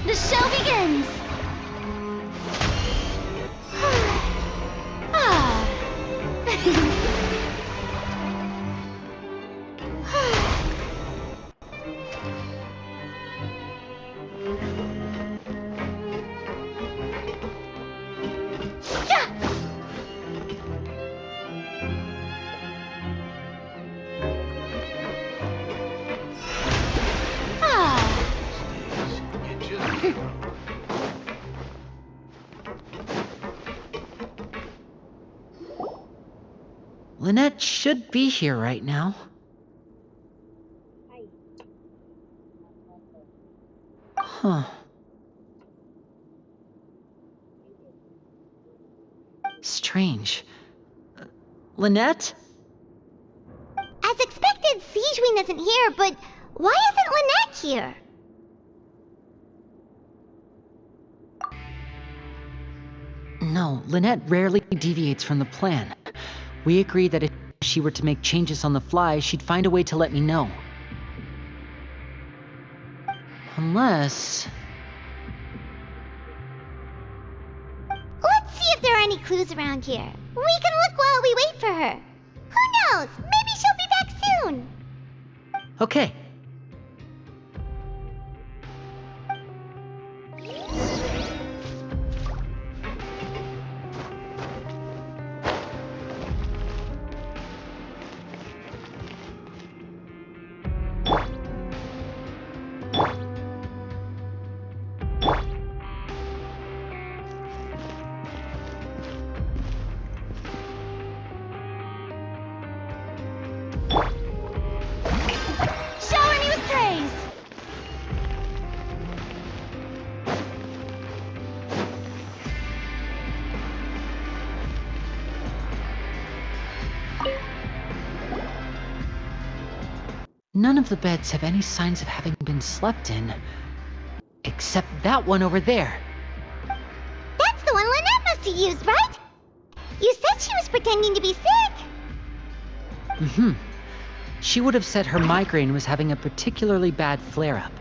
The show begins! Lynette should be here right now. Huh. Strange. Lynette? As expected, Sijwin isn't here, but why isn't Lynette here? No, Lynette rarely deviates from the plan. We agreed that if she were to make changes on the fly, she'd find a way to let me know. Unless... Let's see if there are any clues around here. We can look while we wait for her. Who knows? Maybe she'll be back soon. Okay. Shower me with praise. None of the beds have any signs of having been slept in. Except that one over there. That's the one Lynette must have used, right? You said she was pretending to be sick. Mm-hmm. She would have said her migraine was having a particularly bad flare-up.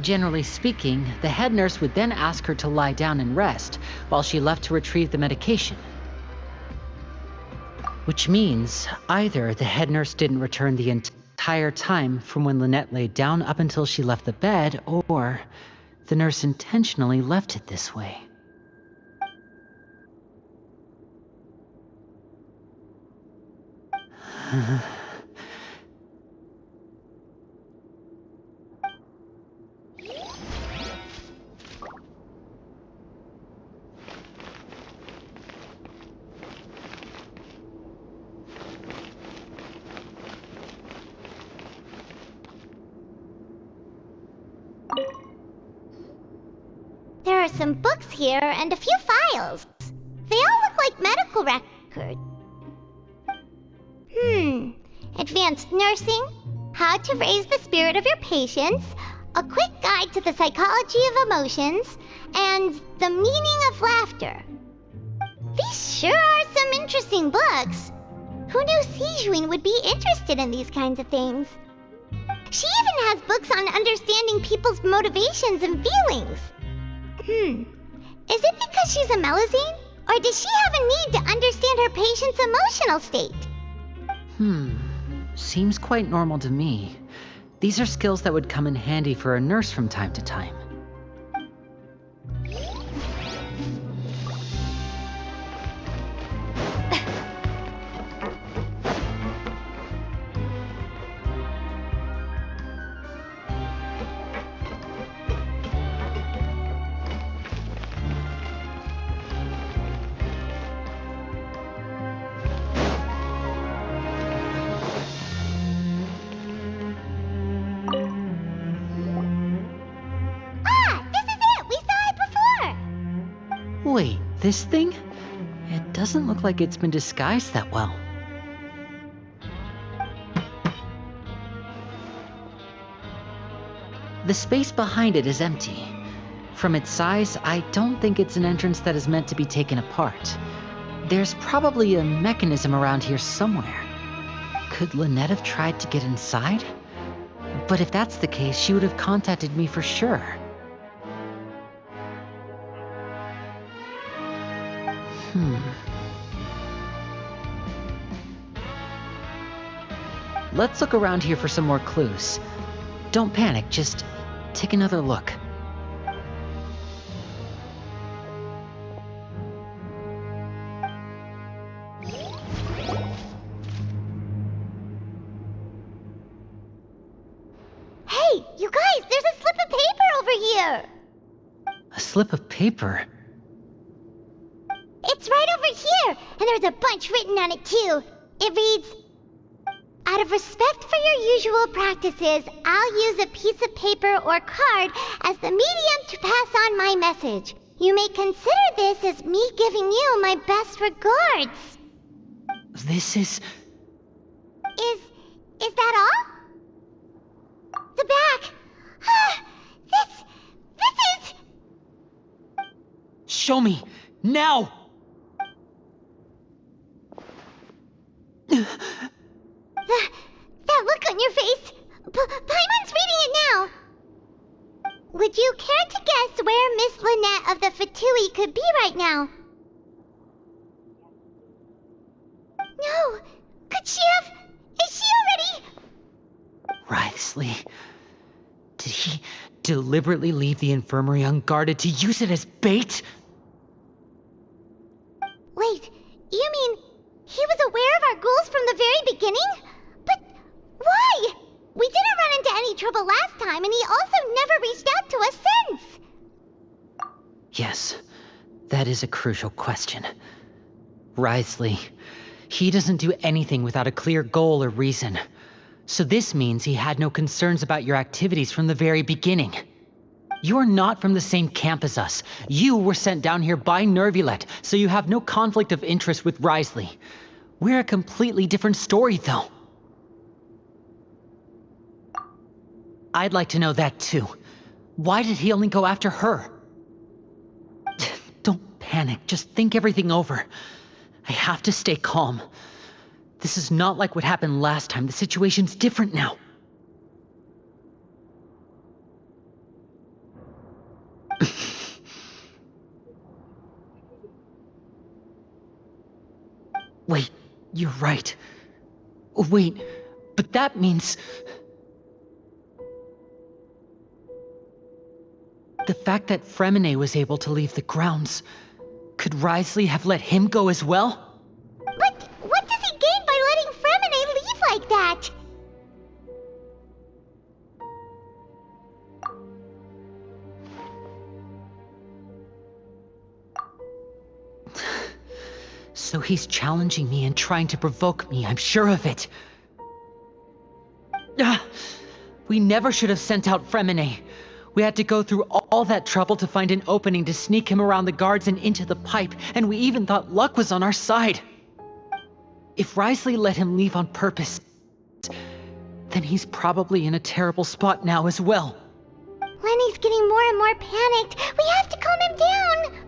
Generally speaking, the head nurse would then ask her to lie down and rest, while she left to retrieve the medication. Which means either the head nurse didn't return the entire time from when Lynette laid down up until she left the bed, or the nurse intentionally left it this way. There are some books here and a few files. They all look like medical records. Advanced nursing, how to raise the spirit of your patients, a quick guide to the psychology of emotions, and the meaning of laughter. These sure are some interesting books. Who knew Sijwin would be interested in these kinds of things? She even has books on understanding people's motivations and feelings. Is it because she's a Melusine? Or does she have a need to understand her patient's emotional state? Seems quite normal to me. These are skills that would come in handy for a nurse from time to time. Wait, this thing? It doesn't look like it's been disguised that well. The space behind it is empty. From its size, I don't think it's an entrance that is meant to be taken apart. There's probably a mechanism around here somewhere. Could Lynette have tried to get inside? But if that's the case, she would have contacted me for sure. Let's look around here for some more clues. Don't panic, just take another look. Hey, you guys, there's a slip of paper over here! A slip of paper? It's right over here, and there's a bunch written on it too. It reads, out of respect for your usual practices, I'll use a piece of paper or card as the medium to pass on my message. You may consider this as me giving you my best regards. This is... Is that all? The back. This is... Show me! Now! That look on your face. Paimon's reading it now. Would you care to guess where Miss Lynette of the Fatui could be right now? No. Could she have... Is she already... Wriothesley. Did he deliberately leave the infirmary unguarded to use it as bait? Wait, you mean he was aware of our goals from the very beginning? But why? We didn't run into any trouble last time, and he also never reached out to us since. Yes, that is a crucial question. Wriothesley, he doesn't do anything without a clear goal or reason. So this means he had no concerns about your activities from the very beginning. You're not from the same camp as us. You were sent down here by Nervulet, so you have no conflict of interest with Wriothesley. We're a completely different story, though. I'd like to know that, too. Why did he only go after her? Don't panic. Just think everything over. I have to stay calm. This is not like what happened last time. The situation's different now. Wait, you're right. Wait, but that means... The fact that Fremine was able to leave the grounds, could Wriothesley have let him go as well? But what does he gain by letting Fremine leave like that? So he's challenging me and trying to provoke me, I'm sure of it. We never should have sent out Fremine. We had to go through all that trouble to find an opening to sneak him around the guards and into the pipe, and we even thought luck was on our side. If Wriothesley let him leave on purpose, then he's probably in a terrible spot now as well. Lenny's getting more and more panicked. We have to calm him down.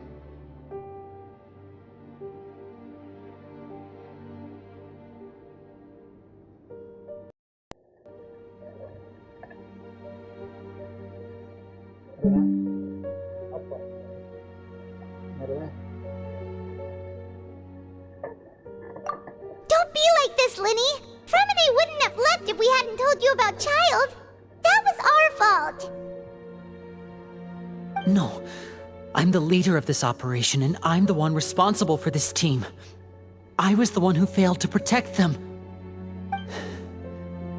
Don't be like this, Lenny. Fremine wouldn't have left if we hadn't told you about Child. That was our fault. No, I'm the leader of this operation, and I'm the one responsible for this team. I was the one who failed to protect them.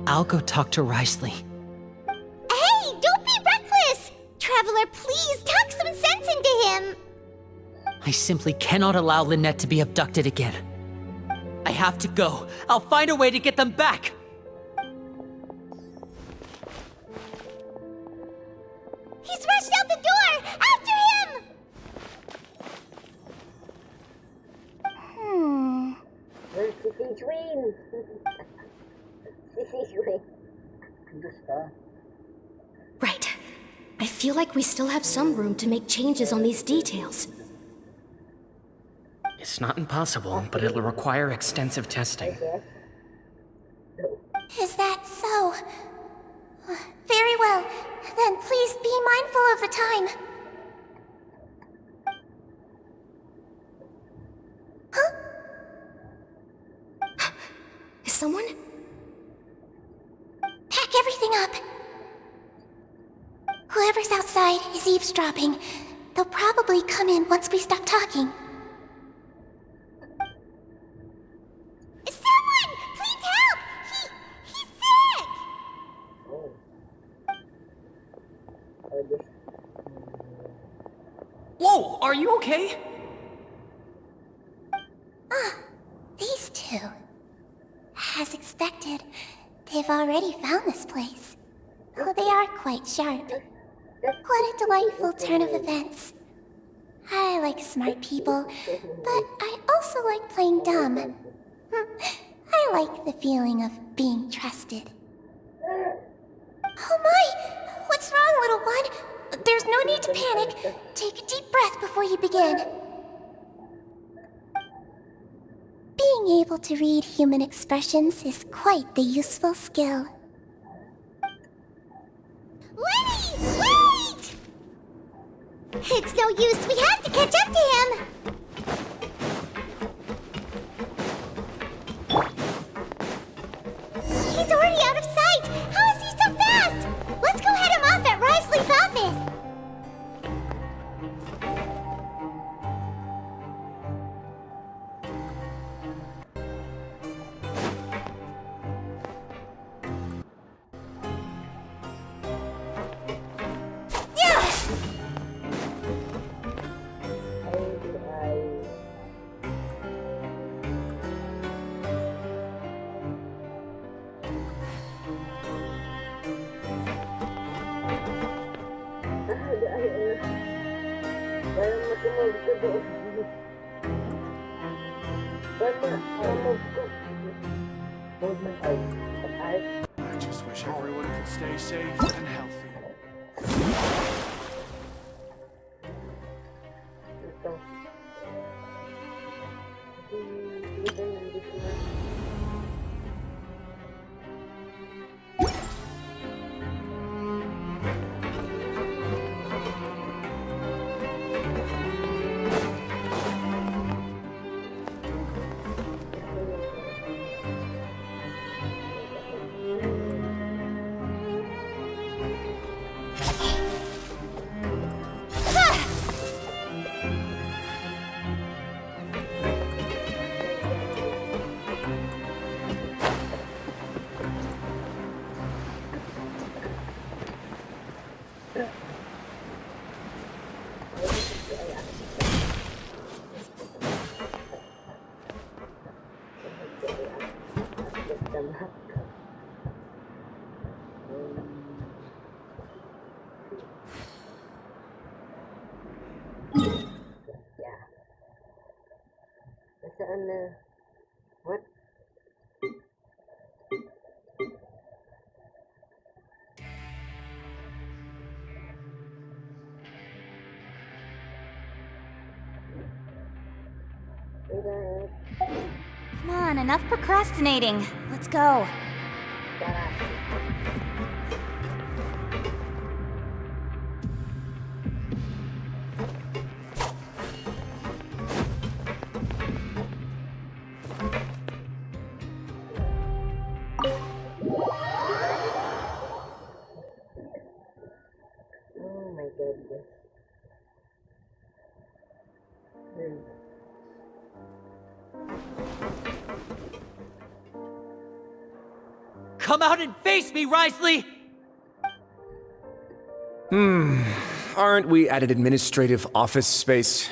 I'll go talk to Wriothesley. Hey, don't be reckless! Traveler, please talk some sense into him. I simply cannot allow Lynette to be abducted again. I have to go. I'll find a way to get them back! He's rushed out the door! After him! Right. I feel like we still have some room to make changes on these details. It's not impossible, but it'll require extensive testing. Is that so? Very well. Then please be mindful of the time. Huh? Is someone? Pack everything up. Whoever's outside is eavesdropping. They'll probably come in once we stop talking. Someone! Please help! He's sick! Whoa, are you okay? These two. As expected, they've already found this place. Oh, they are quite sharp. What a delightful turn of events. I like smart people, but I also like playing dumb. I like the feeling of being trusted. Oh my! What's wrong, little one? There's no need to panic. Take a deep breath before you begin. Being able to read human expressions is quite the useful skill. Lenny! Wait! It's no use. We have to catch up to him. He's already out of sight. How is he so fast? Let's go head him off at Risley's office. I just wish everyone could stay safe and healthy. What? Come on, enough procrastinating. Let's go. Oh my goodness. Come out and face me, Risley! Aren't we at an administrative office space?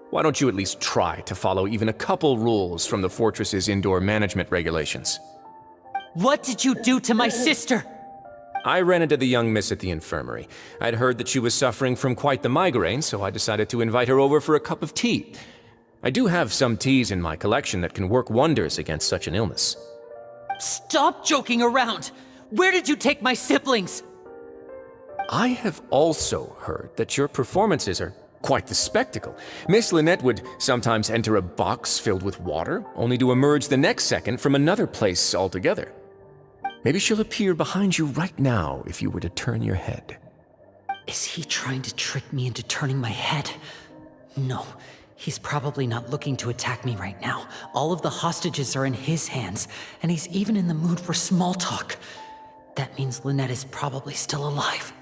Why don't you at least try to follow even a couple rules from the fortress's indoor management regulations? What did you do to my sister? I ran into the young miss at the infirmary. I'd heard that she was suffering from quite the migraine, so I decided to invite her over for a cup of tea. I do have some teas in my collection that can work wonders against such an illness. Stop joking around! Where did you take my siblings? I have also heard that your performances are quite the spectacle. Miss Lynette would sometimes enter a box filled with water, only to emerge the next second from another place altogether. Maybe she'll appear behind you right now if you were to turn your head. Is he trying to trick me into turning my head? No, he's probably not looking to attack me right now. All of the hostages are in his hands, and he's even in the mood for small talk. That means Lynette is probably still alive.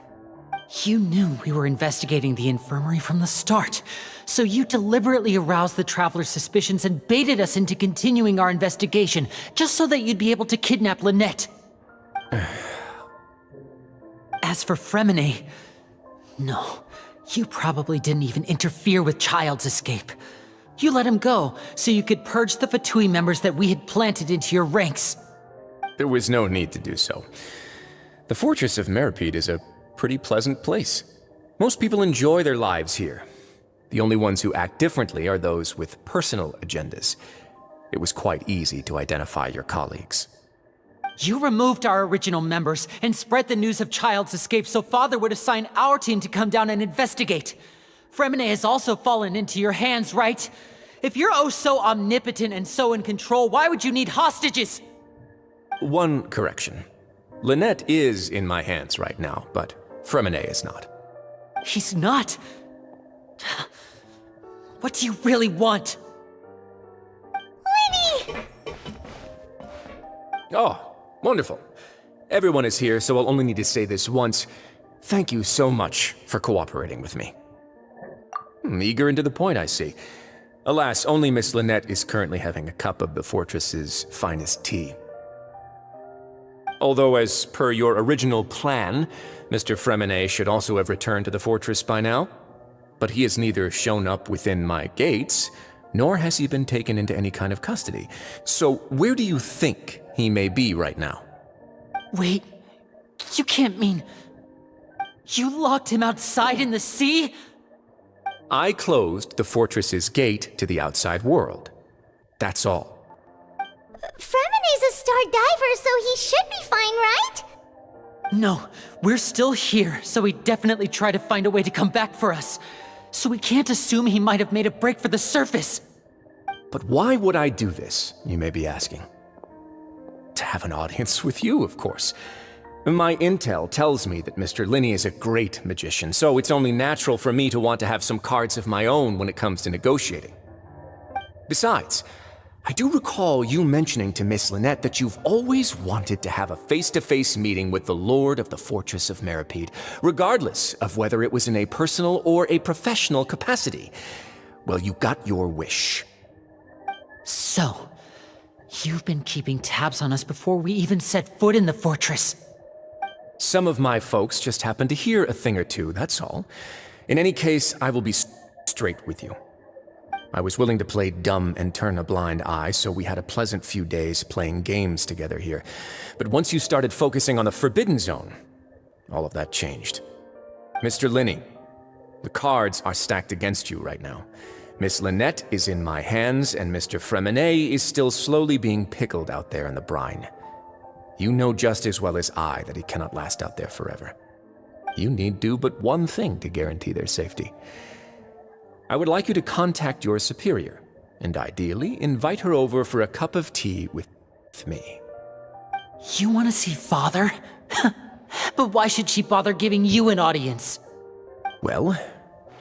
You knew we were investigating the infirmary from the start, so you deliberately aroused the Traveler's suspicions and baited us into continuing our investigation, just so that you'd be able to kidnap Lynette. As for Fremine, no, you probably didn't even interfere with Child's escape. You let him go, so you could purge the Fatui members that we had planted into your ranks. There was no need to do so. The Fortress of Meripede is a pretty pleasant place. Most people enjoy their lives here. The only ones who act differently are those with personal agendas. It was quite easy to identify your colleagues. You removed our original members and spread the news of Child's escape so Father would assign our team to come down and investigate. Fremine has also fallen into your hands, right? If you're oh so omnipotent and so in control, why would you need hostages? One correction. Lynette is in my hands right now, but Fremine is not. He's not. What do you really want? Linny! Oh, wonderful. Everyone is here, so I'll only need to say this once. Thank you so much for cooperating with me. Eager and to the point, I see. Alas, only Miss Lynette is currently having a cup of the fortress's finest tea. Although, as per your original plan, Mr. Fremine should also have returned to the fortress by now. But he has neither shown up within my gates, nor has he been taken into any kind of custody. So where do you think he may be right now? Wait, you can't mean... You locked him outside in the sea? I closed the fortress's gate to the outside world. That's all. Fremine's a star diver, so he should be fine, right? No, we're still here, so he definitely tried to find a way to come back for us. So we can't assume he might have made a break for the surface. But why would I do this, you may be asking? To have an audience with you, of course. My intel tells me that Mr. Linney is a great magician, so it's only natural for me to want to have some cards of my own when it comes to negotiating. Besides, I do recall you mentioning to Miss Lynette that you've always wanted to have a face-to-face meeting with the Lord of the Fortress of Meripede, regardless of whether it was in a personal or a professional capacity. Well, you got your wish. So, you've been keeping tabs on us before we even set foot in the fortress. Some of my folks just happened to hear a thing or two, that's all. In any case, I will be straight with you. I was willing to play dumb and turn a blind eye, so we had a pleasant few days playing games together here. But once you started focusing on the Forbidden Zone, all of that changed. Mr. Linney, the cards are stacked against you right now. Miss Lynette is in my hands, and Mr. Fremine is still slowly being pickled out there in the brine. You know just as well as I that he cannot last out there forever. You need do but one thing to guarantee their safety. I would like you to contact your superior, and ideally invite her over for a cup of tea with me. You want to see Father? But why should she bother giving you an audience? Well,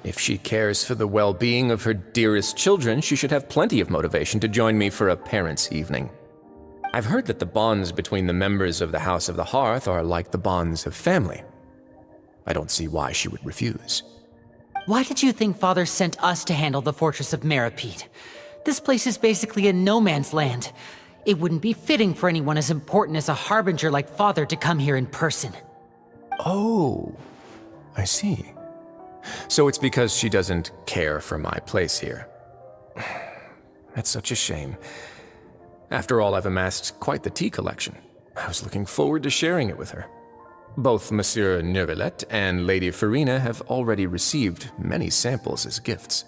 if she cares for the well-being of her dearest children, she should have plenty of motivation to join me for a parents' evening. I've heard that the bonds between the members of the House of the Hearth are like the bonds of family. I don't see why she would refuse. Why did you think Father sent us to handle the Fortress of Meripede? This place is basically a no-man's land. It wouldn't be fitting for anyone as important as a harbinger like Father to come here in person. Oh, I see. So it's because she doesn't care for my place here. That's such a shame. After all, I've amassed quite the tea collection. I was looking forward to sharing it with her. Both Monsieur Neuvillette and Lady Farina have already received many samples as gifts.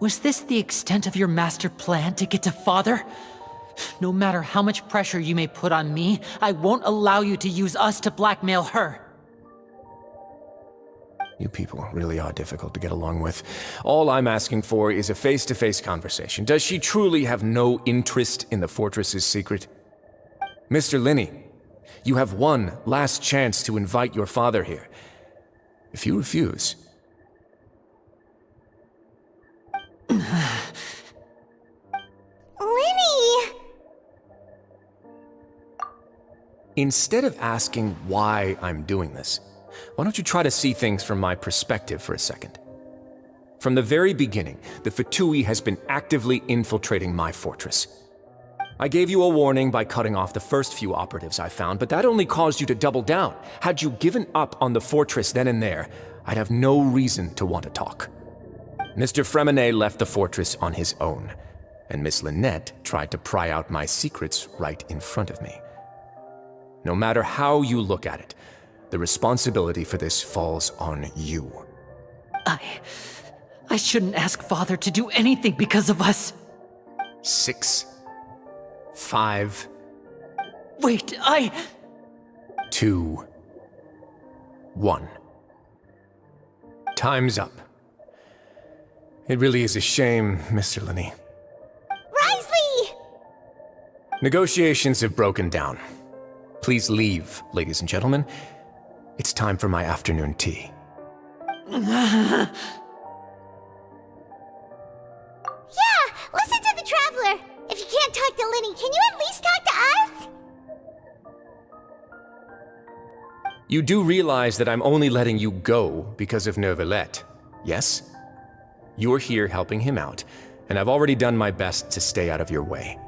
Was this the extent of your master plan to get to Father? No matter how much pressure you may put on me, I won't allow you to use us to blackmail her. You people really are difficult to get along with. All I'm asking for is a face-to-face conversation. Does she truly have no interest in the fortress's secret? Mr. Linney, you have one last chance to invite your father here. If you refuse... Linny! Instead of asking why I'm doing this, why don't you try to see things from my perspective for a second? From the very beginning, the Fatui has been actively infiltrating my fortress. I gave you a warning by cutting off the first few operatives I found, but that only caused you to double down. Had you given up on the fortress then and there, I'd have no reason to want to talk. Mr. Fremine left the fortress on his own, and Miss Lynette tried to pry out my secrets right in front of me. No matter how you look at it, the responsibility for this falls on you. I shouldn't ask Father to do anything because of us. 6, 5, Wait, 2, 1. Time's up. It really is a shame, Mr. Linney. Risley! Negotiations have broken down. Please leave, ladies and gentlemen. It's time for my afternoon tea. Yeah! Listen to the Traveler! If you can't talk to Linny, can you at least talk to us? You do realize that I'm only letting you go because of Neuvillette, yes? You're here helping him out, and I've already done my best to stay out of your way.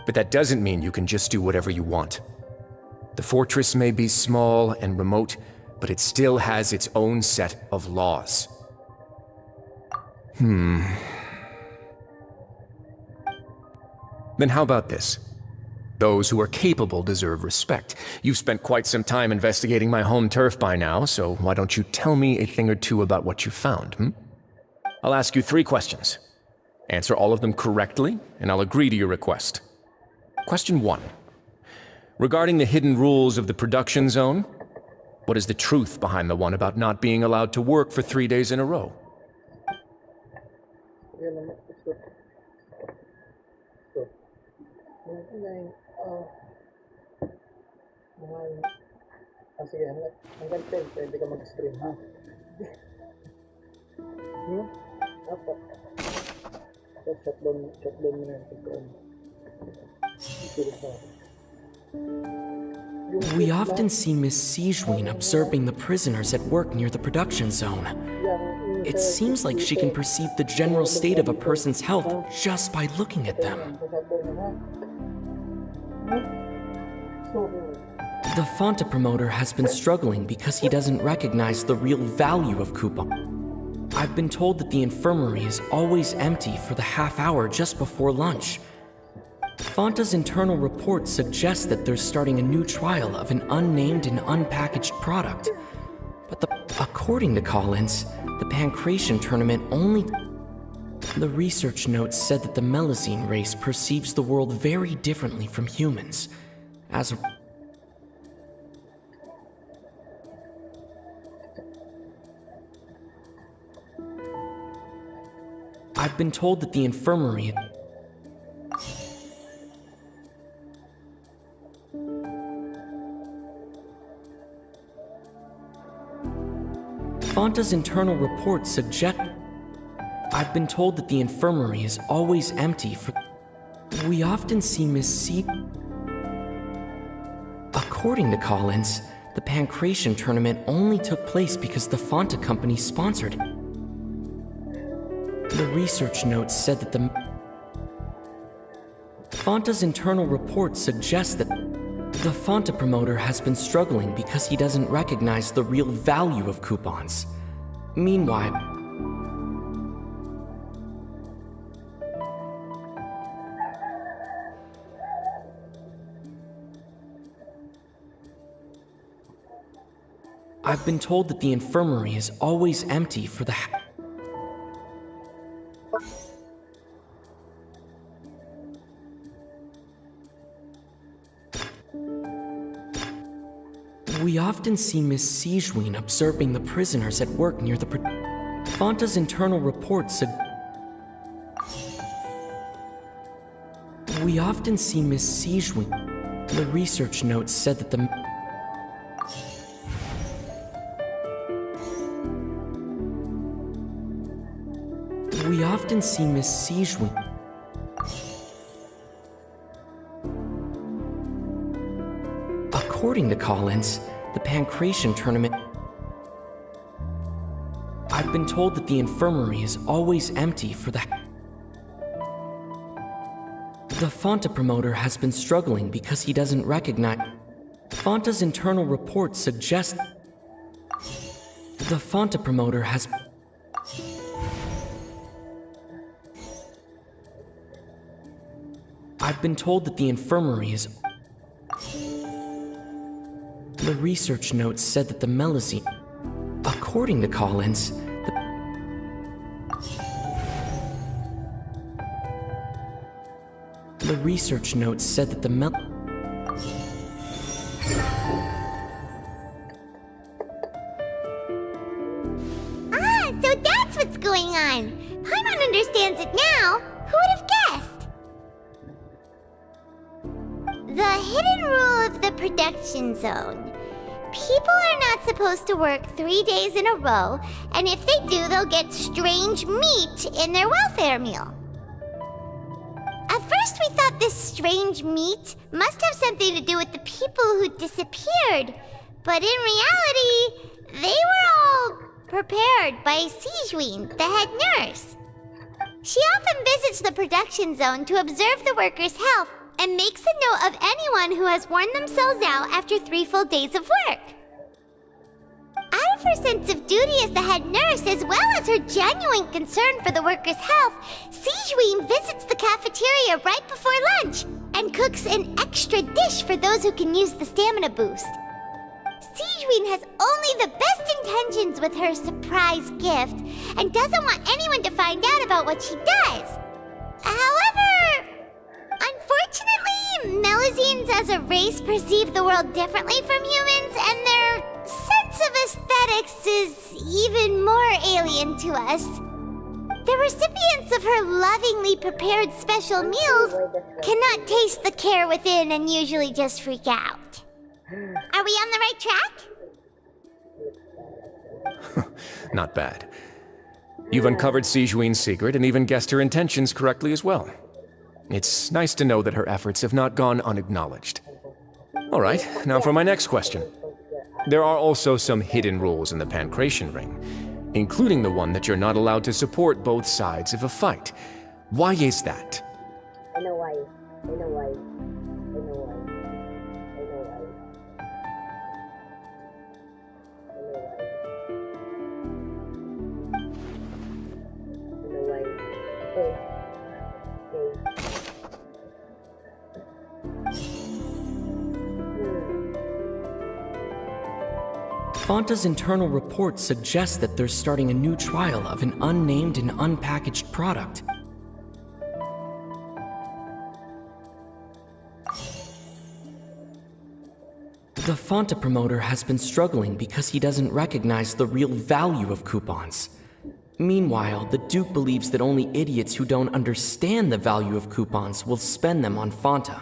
But that doesn't mean you can just do whatever you want. The fortress may be small and remote, but it still has its own set of laws. Then how about this? Those who are capable deserve respect. You've spent quite some time investigating my home turf by now, so why don't you tell me a thing or two about what you found, I'll ask you 3 questions. Answer all of them correctly, and I'll agree to your request. Question 1. Regarding the hidden rules of the production zone, what is the truth behind the one about not being allowed to work for 3 days in a row? Yan naman. Ito. Yan. Sige, hanggang 10, pwede ka mag-stream, ha? Apat. So, shutdown mo na yung pagkaan. Isulog na ako. We often see Miss Sijween observing the prisoners at work near the production zone. It seems like she can perceive the general state of a person's health just by looking at them. The Fonta promoter has been struggling because he doesn't recognize the real value of coupon. I've been told that the infirmary is always empty for the half hour just before lunch. Fonta's internal report suggests that they're starting a new trial of an unnamed and unpackaged product. But according to Collins, the Pancration tournament only... The research notes said that the Melazine race perceives the world very differently from humans. As I've been told that the infirmary... Fonta's internal report suggests... I've been told that the infirmary is always empty for... We often see Miss C... According to Collins, the Pancration tournament only took place because the Fonta company sponsored it. The research notes said that the... Fonta's internal report suggests that the Fonta promoter has been struggling because he doesn't recognize the real value of coupons. Meanwhile... I've been told that the infirmary is always empty for the... We often see Miss Sijween observing the prisoners at work near the... Fonta's internal report We often see Miss Sijween... The research notes said that the... We often see Miss Sijween... According to Collins, the Pancration tournament... I've been told that the infirmary is always empty for the... The Fonta promoter has been struggling because he doesn't recognize... Fonta's internal report suggests... The Fonta promoter has... I've been told that the infirmary is... The research notes said that the melusine... According to Collins, the research notes said that the Ah, so that's what's going on. Paimon understands it now. Who would have guessed? The hidden rule of the production zone. People are not supposed to work 3 days in a row, and if they do, they'll get strange meat in their welfare meal. At first, we thought this strange meat must have something to do with the people who disappeared, but in reality, they were all prepared by Sijuin, the head nurse. She often visits the production zone to observe the workers' health and makes a note of anyone who has worn themselves out after 3 full days of work. Out of her sense of duty as the head nurse, as well as her genuine concern for the workers' health, Sijuin visits the cafeteria right before lunch and cooks an extra dish for those who can use the stamina boost. Sijuin has only the best intentions with her surprise gift and doesn't want anyone to find out about what she does. However, unfortunately, Melusines as a race perceive the world differently from humans, and their sense of aesthetics is even more alien to us. The recipients of her lovingly prepared special meals cannot taste the care within and usually just freak out. Are we on the right track? Not bad. You've uncovered Sijuin's secret and even guessed her intentions correctly as well. It's nice to know that her efforts have not gone unacknowledged. All right, now for my next question. There are also some hidden rules in the Pancration Ring, including the one that you're not allowed to support both sides of a fight. Why is that? I know why. I know why. I know why. I know why. I know why. I know why. Okay. Fanta's internal report suggests that they're starting a new trial of an unnamed and unpackaged product. The Fanta promoter has been struggling because he doesn't recognize the real value of coupons. Meanwhile, the Duke believes that only idiots who don't understand the value of coupons will spend them on Fanta.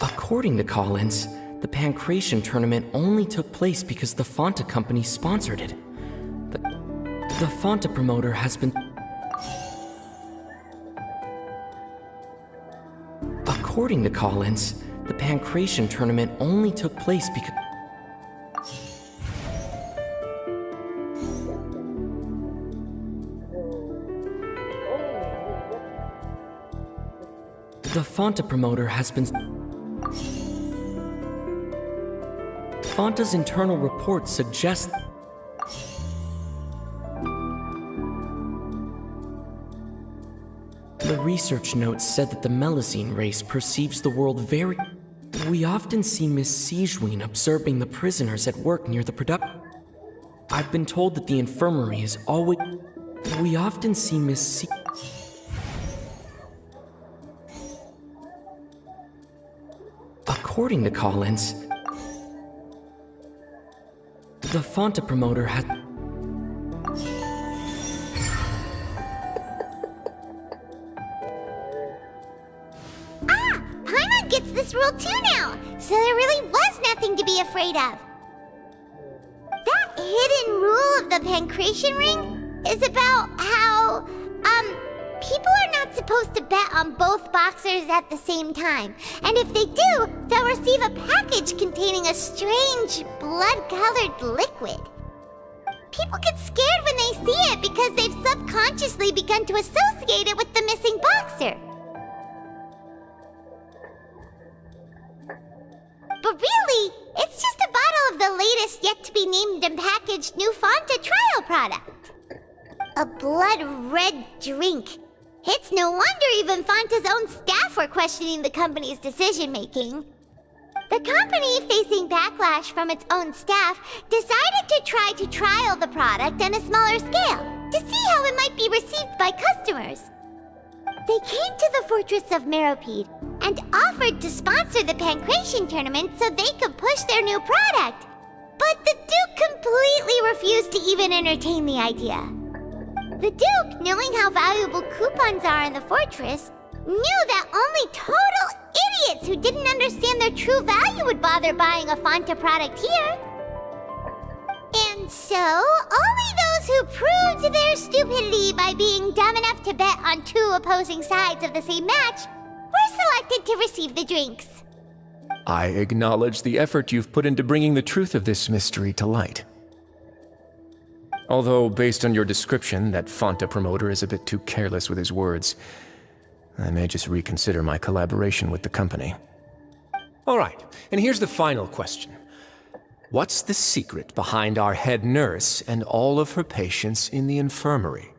According to Collins, the Pancration tournament only took place because the Fanta company sponsored it. The Fanta promoter has been... According to Collins, the Pancration tournament only took place because... The Fanta promoter has been... Fanta's internal report suggests... The research notes said that the Melusine race perceives the world very... We often see Miss Sijuin observing the prisoners at work near the production... I've been told that the infirmary is always... We often see Miss Si... According to Collins, the Fanta promoter has... Ah! Paimon gets this rule too now, so there really was nothing to be afraid of. That hidden rule of the Pancration Ring is about how, people are not supposed to bet on both boxers at the same time. And if they do, they'll receive a package containing a strange, blood-colored liquid. People get scared when they see it because they've subconsciously begun to associate it with the missing boxer. But really, it's just a bottle of the latest yet-to-be-named and packaged new Fanta trial product. A blood-red drink. It's no wonder even Fanta's own staff were questioning the company's decision-making. The company, facing backlash from its own staff, decided to try to trial the product on a smaller scale to see how it might be received by customers. They came to the fortress of Meropide and offered to sponsor the Pancration tournament so they could push their new product. But the Duke completely refused to even entertain the idea. The Duke, knowing how valuable coupons are in the fortress, knew that only total idiots who didn't understand their true value would bother buying a Fanta product here. And so, only those who proved their stupidity by being dumb enough to bet on two opposing sides of the same match were selected to receive the drinks. I acknowledge the effort you've put into bringing the truth of this mystery to light. Although, based on your description, that Fanta promoter is a bit too careless with his words, I may just reconsider my collaboration with the company. All right, and here's the final question. What's the secret behind our head nurse and all of her patients in the infirmary?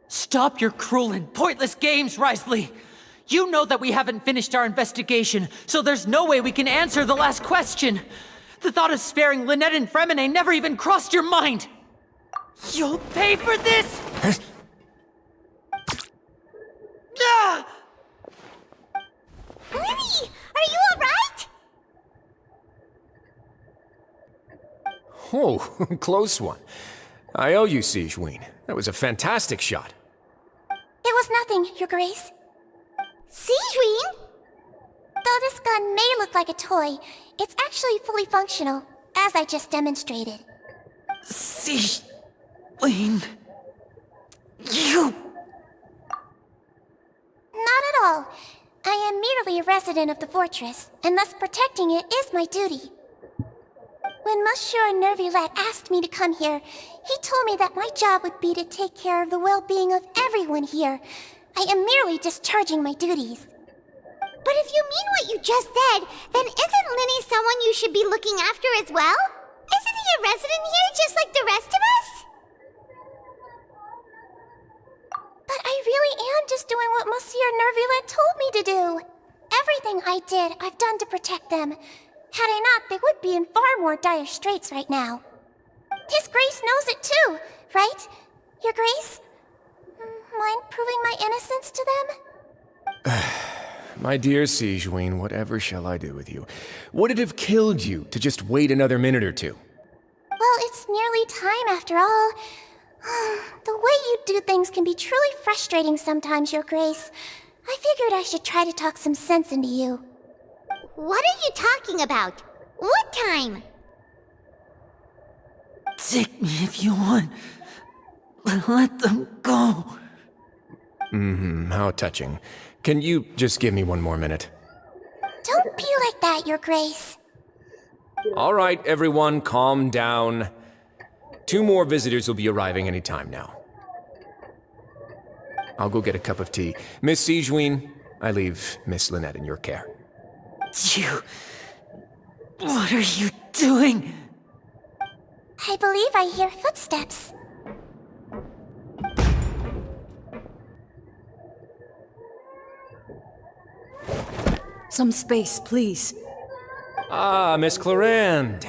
Stop your cruel and pointless games, Risley! You know that we haven't finished our investigation, so there's no way we can answer the last question! The thought of sparing Lynette and Fremine never even crossed your mind! You'll pay for this! Ah! Lenny, are you alright? Oh, close one. I owe you, Sigewinne. That was a fantastic shot. It was nothing, Your Grace. Sigewinne? Though this gun may look like a toy, it's actually fully functional, as I just demonstrated. Lane... You... Not at all. I am merely a resident of the fortress, and thus protecting it is my duty. When Monsieur Nervulette asked me to come here, he told me that my job would be to take care of the well-being of everyone here. I am merely discharging my duties. But if you mean what you just said, then isn't Linny someone you should be looking after as well? Isn't he a resident here just like the rest of us? But I really am just doing what Monsieur Nervulette told me to do. Everything I did, I've done to protect them. Had I not, they would be in far more dire straits right now. His Grace knows it too, right? Your Grace? Mind proving my innocence to them? My dear Sigewinne, whatever shall I do with you? Would it have killed you to just wait another minute or two? Well, it's nearly time after all. The way you do things can be truly frustrating sometimes, Your Grace. I figured I should try to talk some sense into you. What are you talking about? What time? Take me if you want. Let them go. How touching. Can you just give me one more minute? Don't be like that, Your Grace. All right, everyone, calm down. 2 more visitors will be arriving any time now. I'll go get a cup of tea. Miss Sigewinne, I leave Miss Lynette in your care. You... What are you doing? I believe I hear footsteps. Some space, please. Ah, Miss Clarande.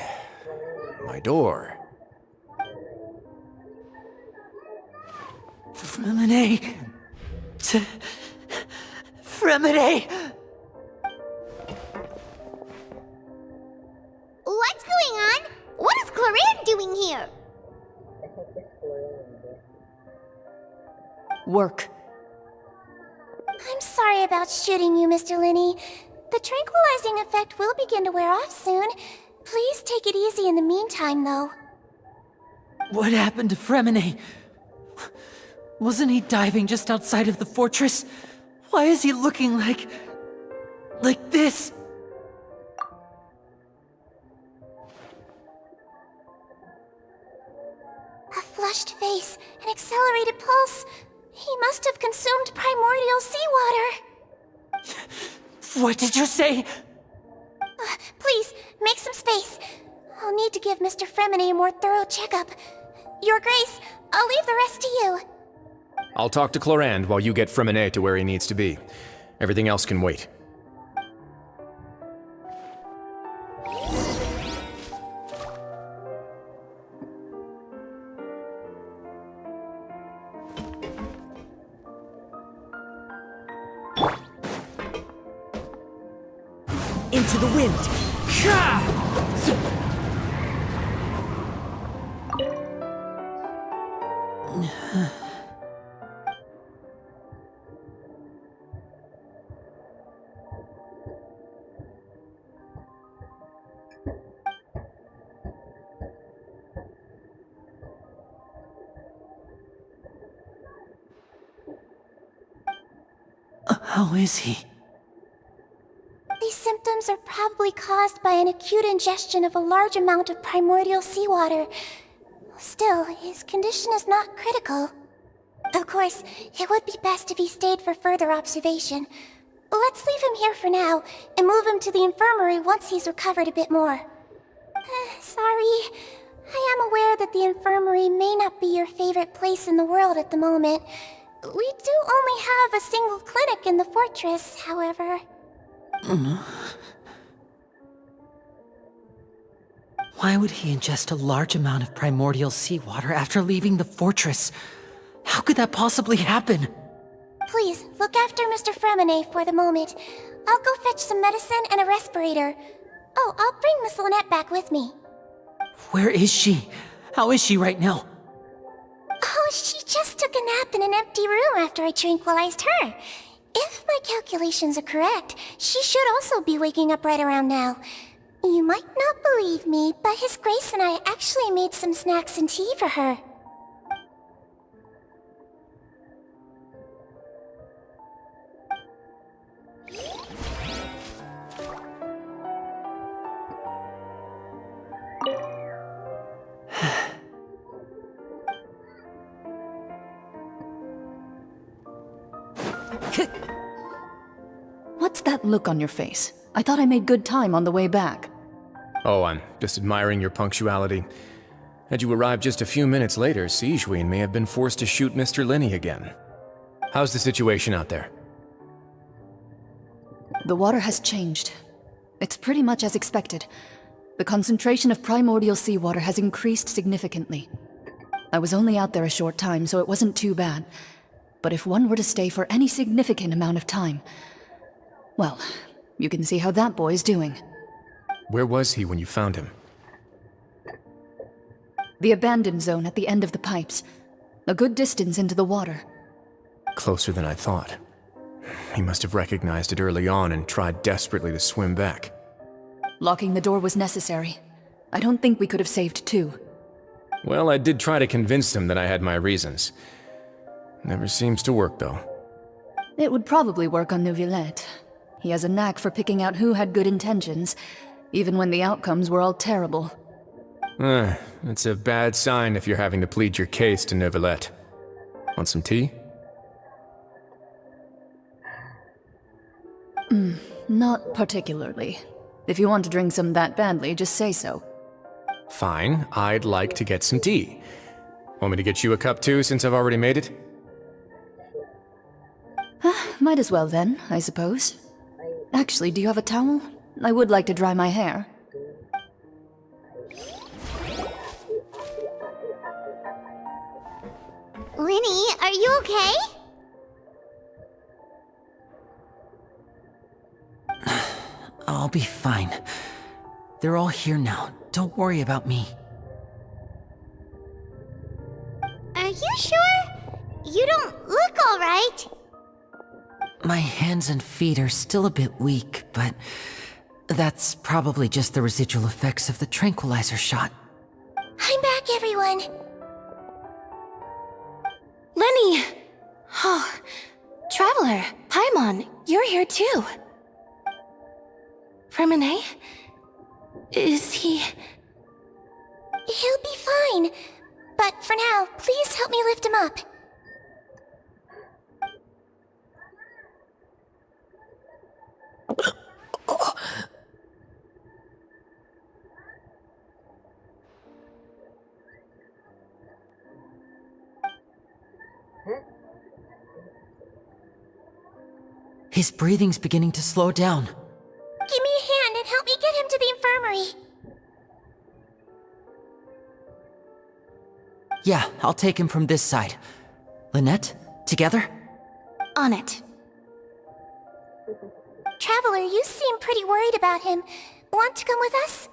My door. Fremine... Fremine... What's going on? What is Clarande doing here? Work. I'm sorry about shooting you, Mr. Linney. The tranquilizing effect will begin to wear off soon. Please take it easy in the meantime, though. What happened to Fremine? Wasn't he diving just outside of the fortress? Why is he looking like this? A flushed face, an accelerated pulse. He must have consumed primordial seawater. What did you say? Please, make some space. I'll need to give Mr. Fremine a more thorough checkup. Your Grace, I'll leave the rest to you. I'll talk to Clorand while you get Freminet to where he needs to be. Everything else can wait. Into the wind. How is he? These symptoms are probably caused by an acute ingestion of a large amount of primordial seawater. Still, his condition is not critical. Of course, it would be best if he stayed for further observation. Let's leave him here for now, and move him to the infirmary once he's recovered a bit more. Sorry. I am aware that the infirmary may not be your favorite place in the world at the moment. We do only have a single clinic in the fortress, however. Why would he ingest a large amount of primordial seawater after leaving the fortress? How could that possibly happen? Please, look after Mr. Freminet for the moment. I'll go fetch some medicine and a respirator. Oh, I'll bring Miss Lynette back with me. Where is she? How is she right now? Oh, she just took a nap in an empty room after I tranquilized her. If my calculations are correct, she should also be waking up right around now. You might not believe me, but His Grace and I actually made some snacks and tea for her. What's that look on your face? I thought I made good time on the way back. Oh, I'm just admiring your punctuality. Had you arrived just a few minutes later, Sigewinne may have been forced to shoot Mr. Linney again. How's the situation out there? The water has changed. It's pretty much as expected. The concentration of primordial seawater has increased significantly. I was only out there a short time, so it wasn't too bad. But if one were to stay for any significant amount of time... well, you can see how that boy's doing. Where was he when you found him? The abandoned zone at the end of the pipes. A good distance into the water. Closer than I thought. He must have recognized it early on and tried desperately to swim back. Locking the door was necessary. I don't think we could have saved two. Well, I did try to convince him that I had my reasons. Never seems to work, though. It would probably work on Neuvillette. He has a knack for picking out who had good intentions, even when the outcomes were all terrible. It's a bad sign if you're having to plead your case to Neuvillette. Want some tea? Not particularly. If you want to drink some that badly, just say so. Fine, I'd like to get some tea. Want me to get you a cup too, since I've already made it? Might as well then, I suppose. Actually, do you have a towel? I would like to dry my hair. Linny, are you okay? I'll be fine. They're all here now. Don't worry about me. Are you sure? You don't look all right. My hands and feet are still a bit weak, but that's probably just the residual effects of the tranquilizer shot. I'm back, everyone. Lenny! Oh, Traveler, Paimon, you're here too. Freminet? Is he... He'll be fine. But for now, please help me lift him up. His breathing's beginning to slow down. Give me a hand and help me get him to the infirmary. Yeah, I'll take him from this side. Lynette, together? On it. Traveler, you seem pretty worried about him. Want to come with us?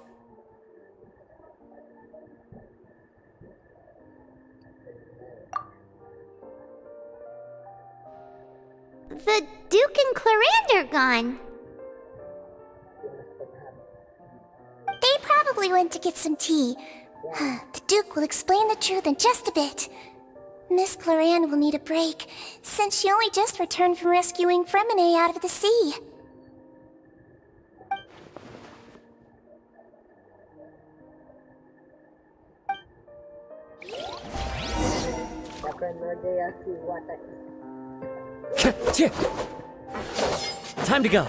The Duke and Clarande are gone. They probably went to get some tea. The Duke will explain the truth in just a bit. Miss Clarande will need a break, since she only just returned from rescuing Fremine out of the sea. Time to go.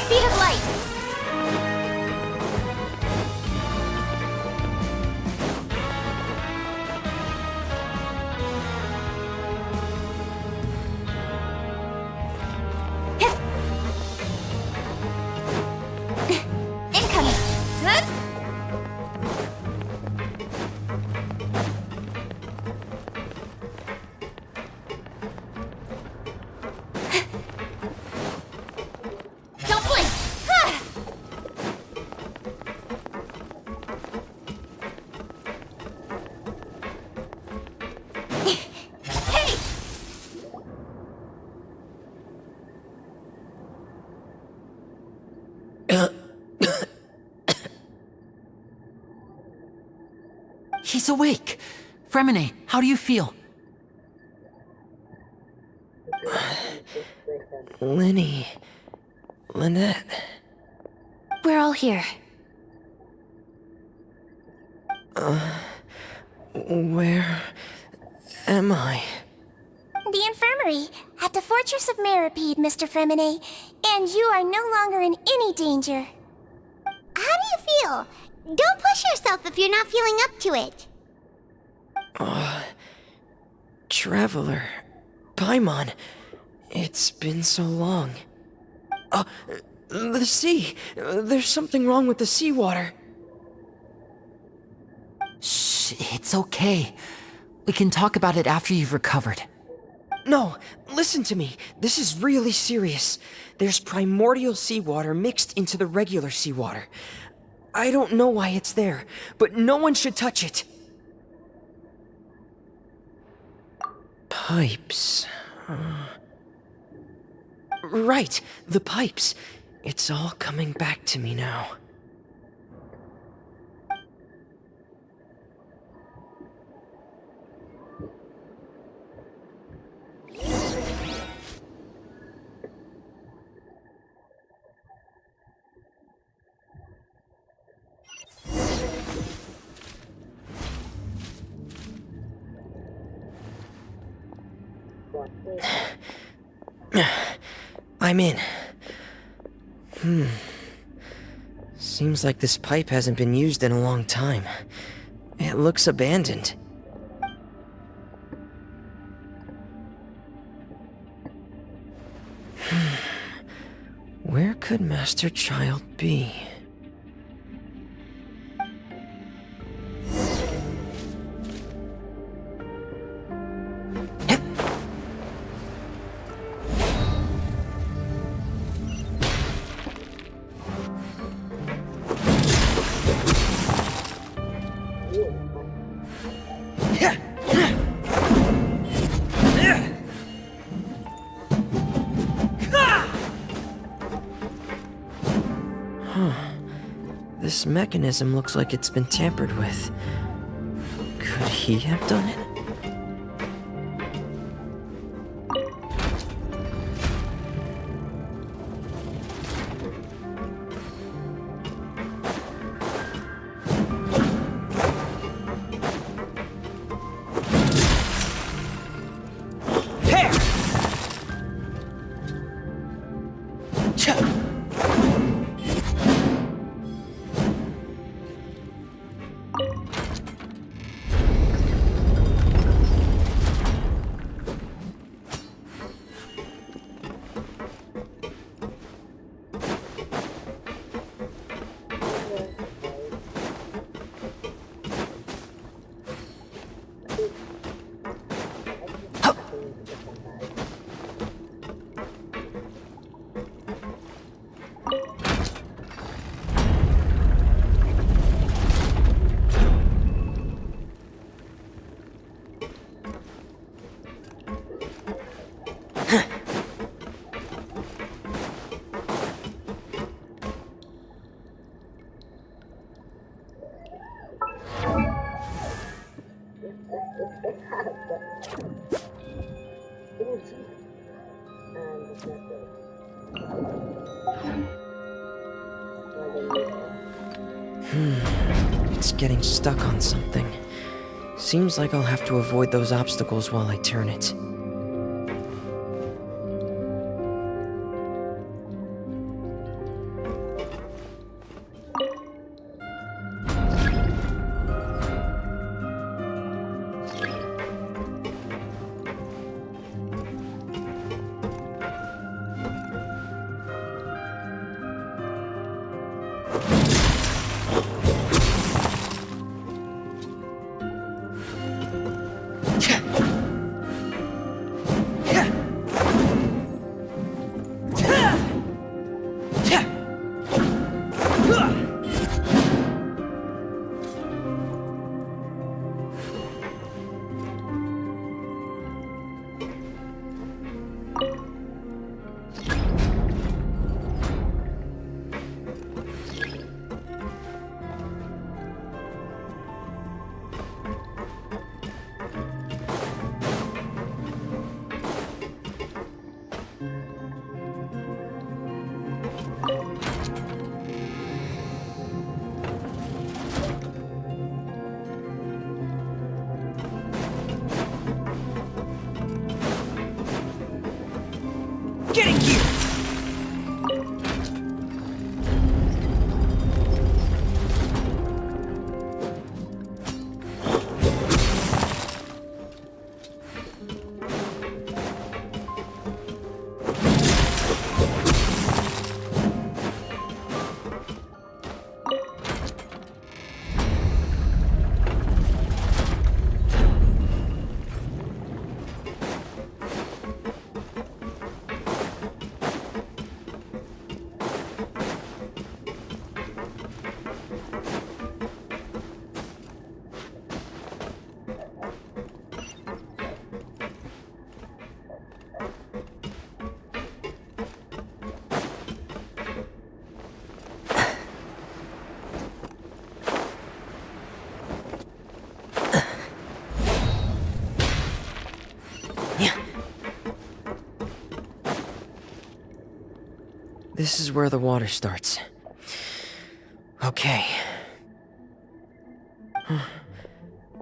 Speed of light! Incoming! Good? Don't blink! Hey! He's awake. Fremine, how do you feel? Lenny. Lynette. We're all here. Where am I? The infirmary, at the Fortress of Meripede, Mr. Fremine, and you are no longer in any danger. How do you feel? Don't push yourself if you're not feeling up to it. Traveler. Paimon. It's been so long. The sea. There's something wrong with the seawater. Shh, it's okay. We can talk about it after you've recovered. No, listen to me. This is really serious. There's primordial seawater mixed into the regular seawater. I don't know why it's there, but no one should touch it. Pipes. Right, the pipes. It's all coming back to me now. I'm in. Seems like this pipe hasn't been used in a long time. It looks abandoned. Where could Master Child be? This mechanism looks like it's been tampered with. Could he have done it? It's getting stuck on something. Seems like I'll have to avoid those obstacles while I turn it. Getting gear! This is where the water starts. Okay.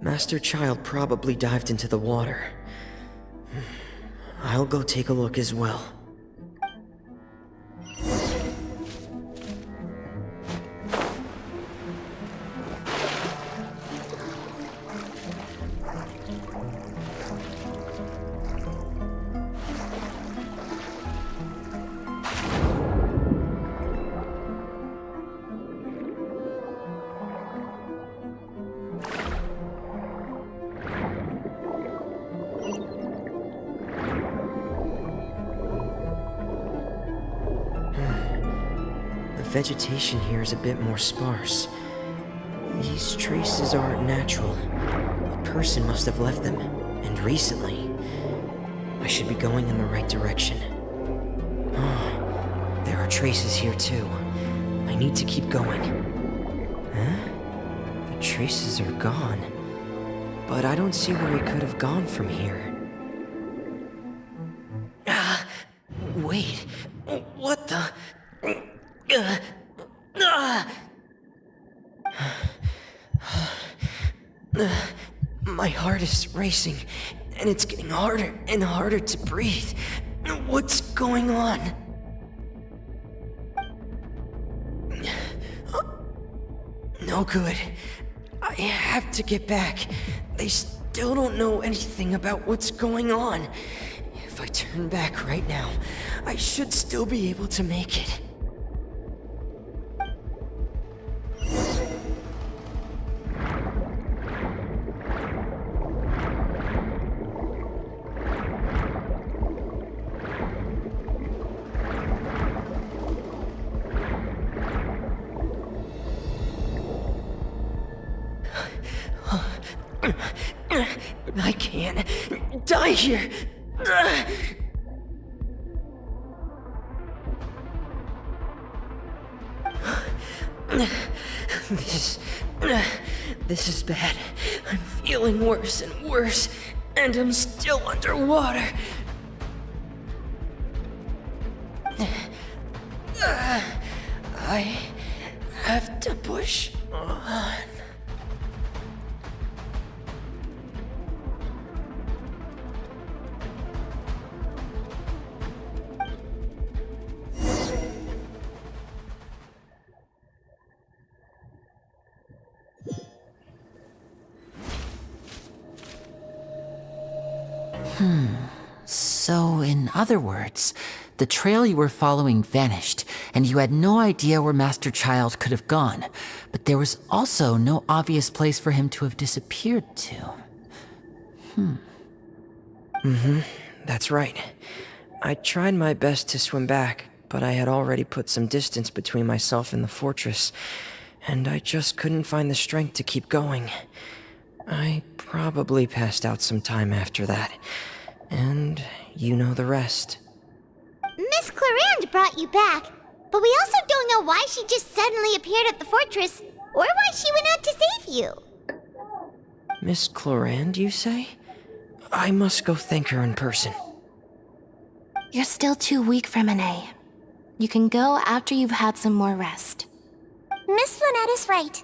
Master Child probably dived into the water. I'll go take a look as well. The vegetation here is a bit more sparse. These traces aren't natural. A person must have left them, and recently. I should be going in the right direction. Oh, there are traces here too. I need to keep going. Huh? The traces are gone. But I don't see where he could have gone from here. Wait. What the? My heart is racing, and it's getting harder and harder to breathe. What's going on? No good. I have to get back. They still don't know anything about what's going on. If I turn back right now, I should still be able to make it. I can't die here. This is bad. I'm feeling worse and worse, and I'm still underwater. I have to push on. So, in other words, the trail you were following vanished, and you had no idea where Master Child could have gone, but there was also no obvious place for him to have disappeared to. That's right. I tried my best to swim back, but I had already put some distance between myself and the fortress, and I just couldn't find the strength to keep going. I probably passed out some time after that, and you know the rest. Miss Clarande brought you back, but we also don't know why she just suddenly appeared at the fortress, or why she went out to save you. Miss Clarande, you say? I must go thank her in person. You're still too weak for Monet. You can go after you've had some more rest. Miss Lynette is right.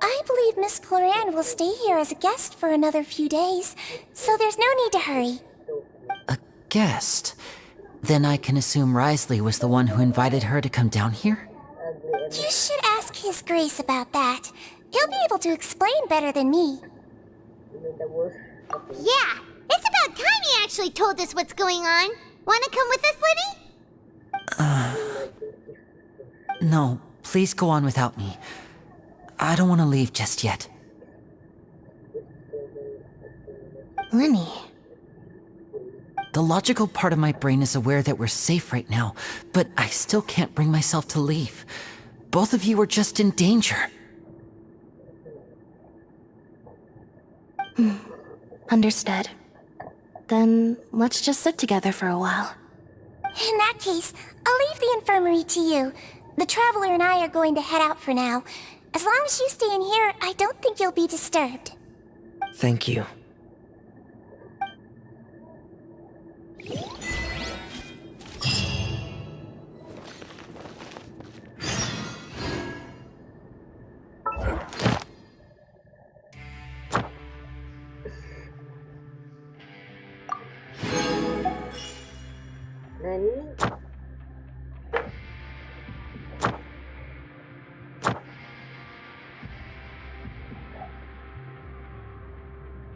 I believe Miss Clarande will stay here as a guest for another few days, so there's no need to hurry. A guest? Then I can assume Risley was the one who invited her to come down here? You should ask His Grace about that. He'll be able to explain better than me. Yeah, it's about time he actually told us what's going on. Wanna come with us, Liddy? No, please go on without me. I don't want to leave just yet. Lenny. The logical part of my brain is aware that we're safe right now, but I still can't bring myself to leave. Both of you are just in danger. Understood. Then let's just sit together for a while. In that case, I'll leave the infirmary to you. The Traveler and I are going to head out for now. As long as you stay in here, I don't think you'll be disturbed. Thank you.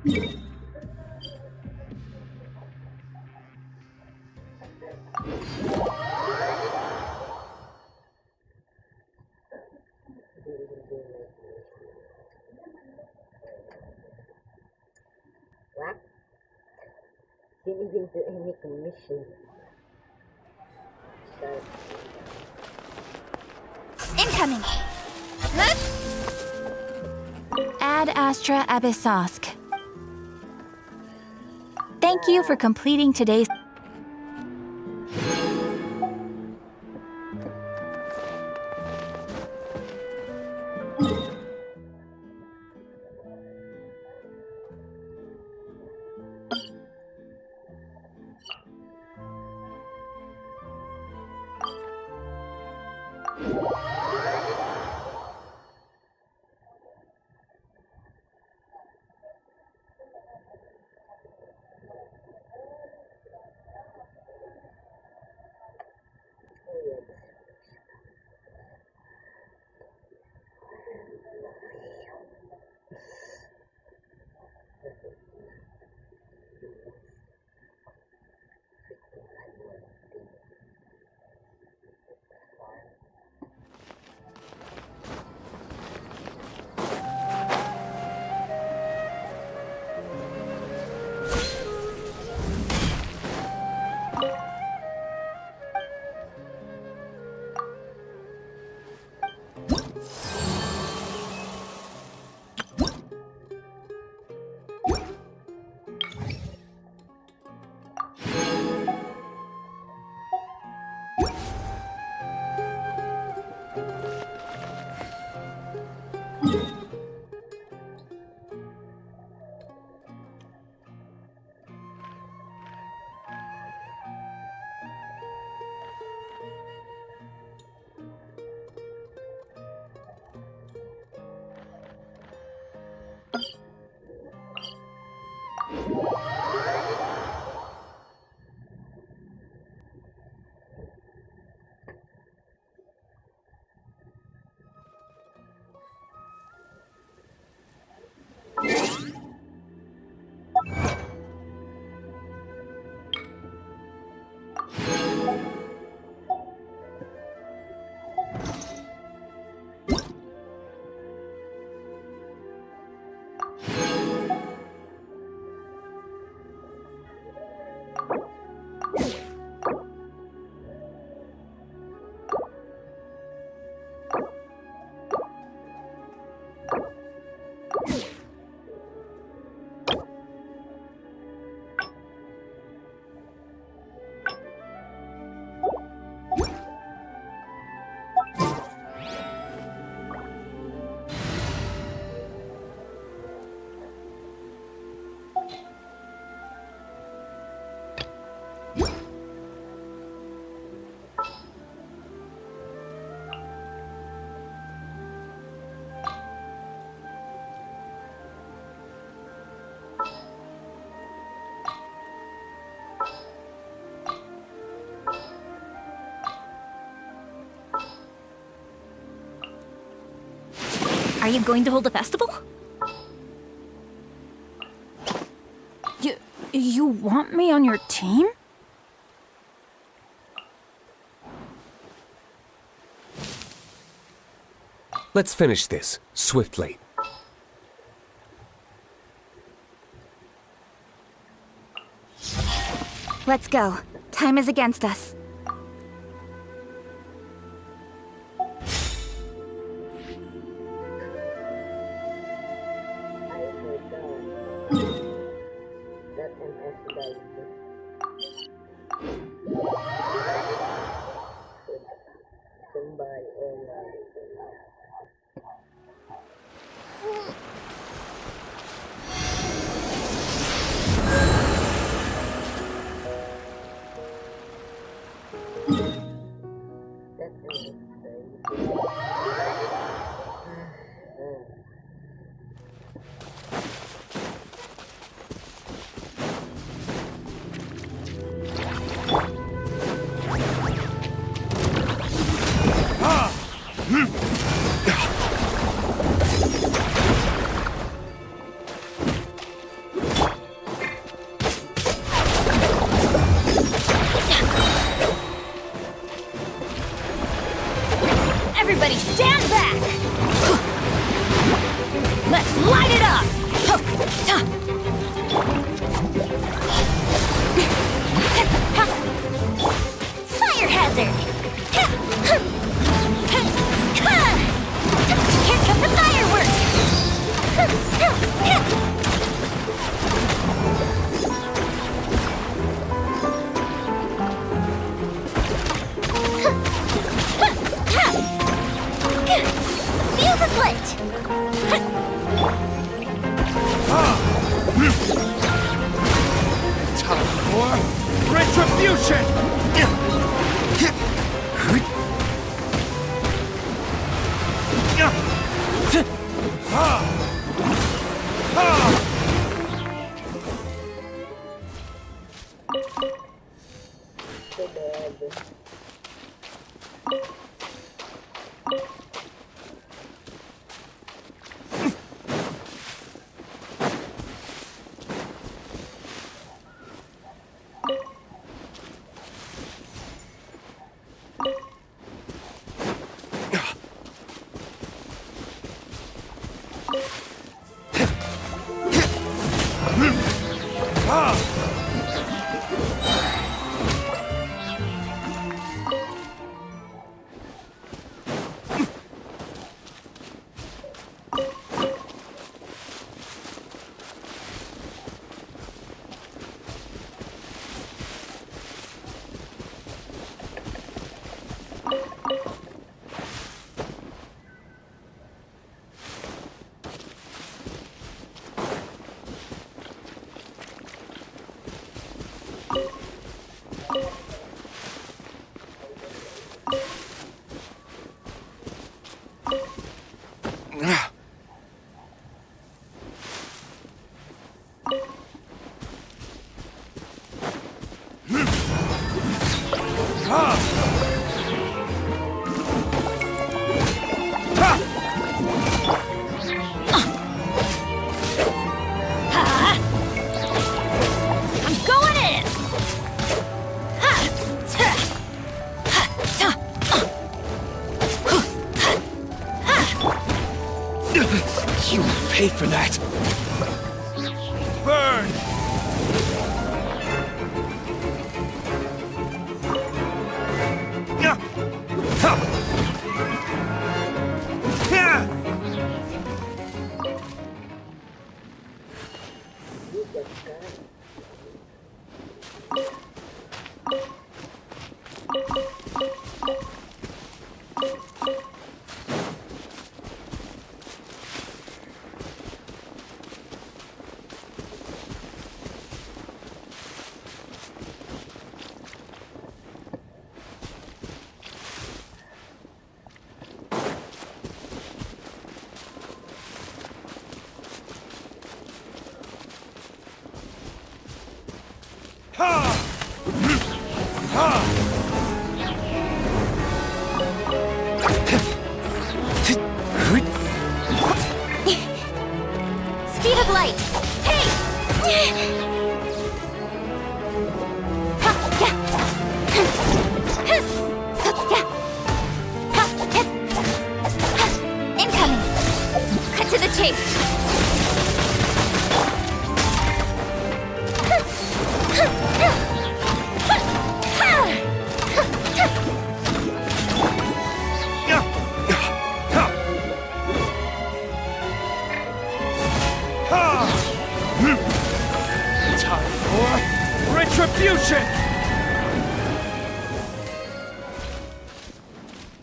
What? Didn't even do any commission. So, Incoming! Ad Astra Abyssosk. Thank you for completing today's... Are you going to hold a festival? You want me on your team? Let's finish this, swiftly. Let's go. Time is against us. Everybody stand back! Let's light it up! Fire hazard! Here come the fireworks! Fuse is lit! Time for retribution! So bad. You will pay for that. Burn! Speed of light! Hey! Incoming! Cut to the chase! Time for retribution!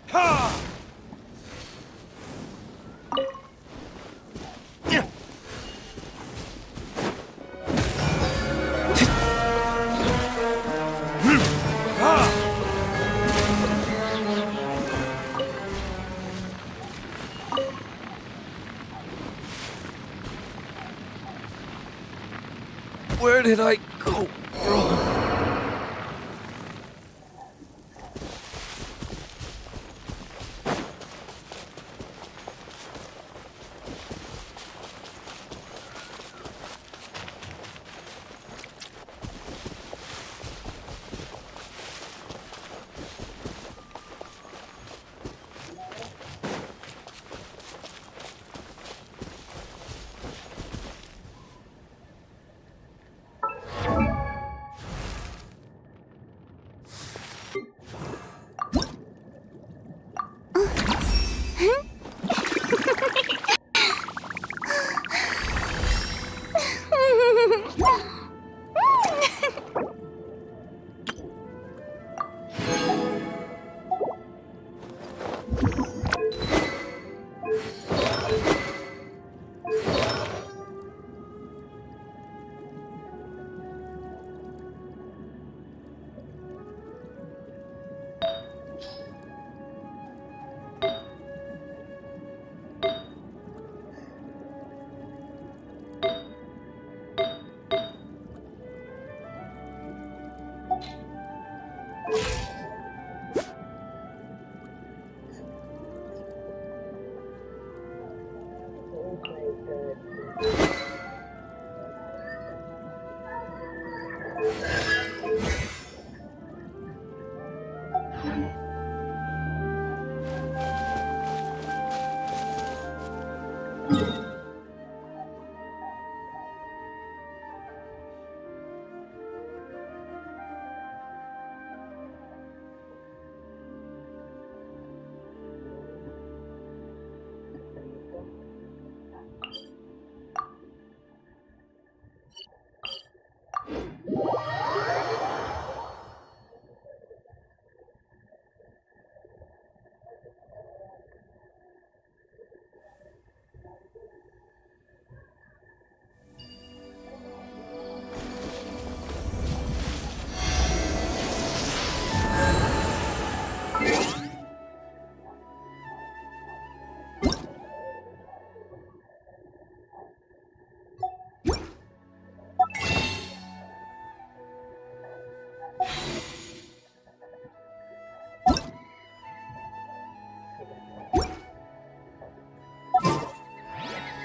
Ha! Where did I go wrong?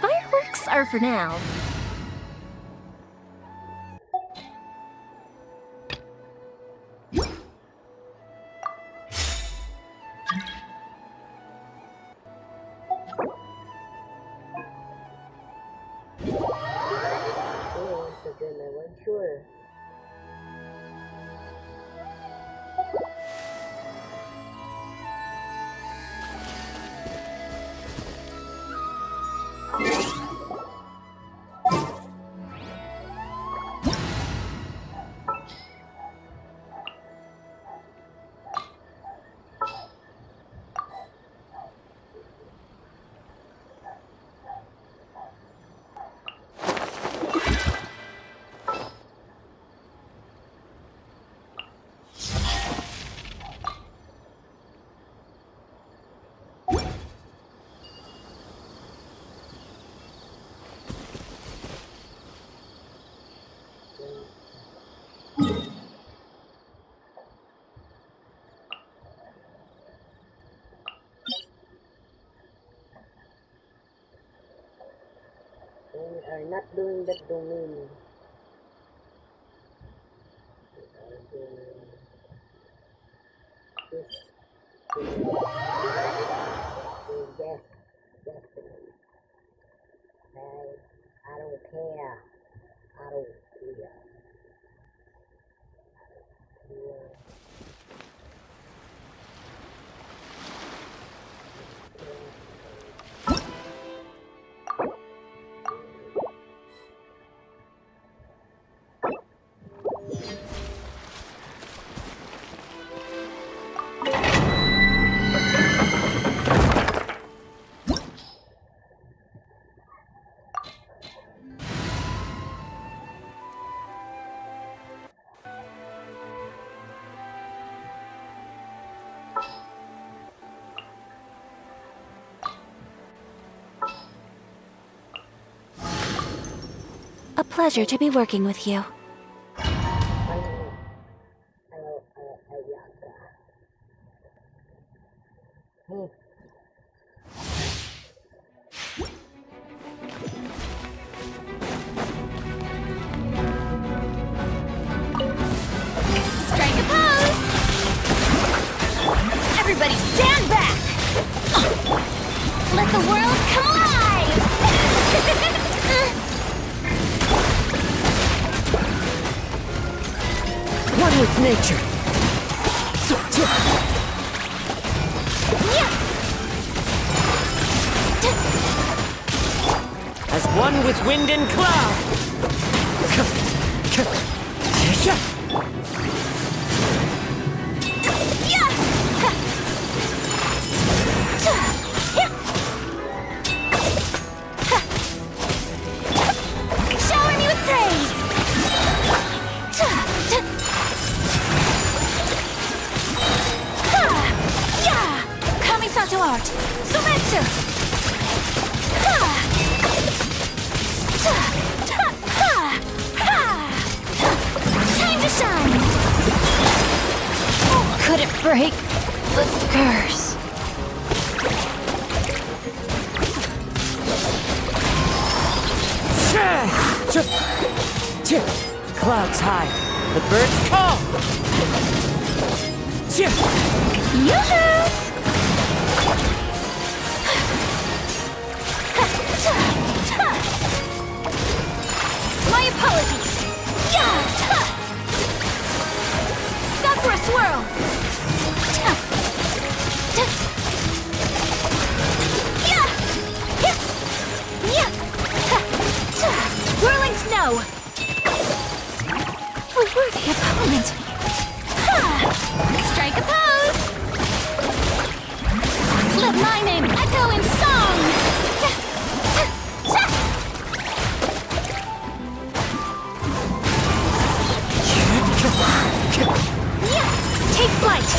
Fireworks are for now. Once again, I wasn't sure. We are not doing that domain. We are doing this. Yes, definitely. I don't care. I don't care. A pleasure to be working with you. Strike a pose! Everybody stand back! Let the world come alive! One with nature. As one with wind and cloud. Shower me with praise! Kamisato art! Sumetsu! Time to shine! Could it break the curse? Clouds high, the birds call! My apologies! Sakura swirl! Whirling snow! A worthy opponent! Strike a pose! Let my name echo in song! Take flight!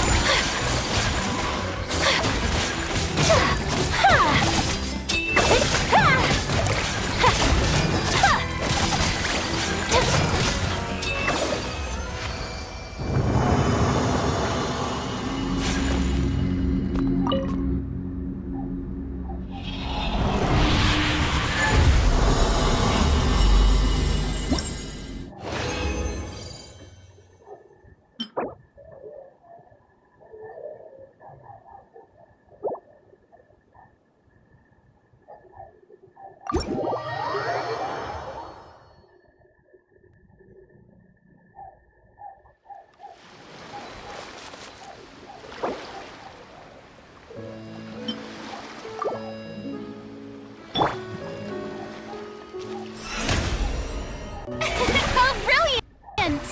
How brilliant!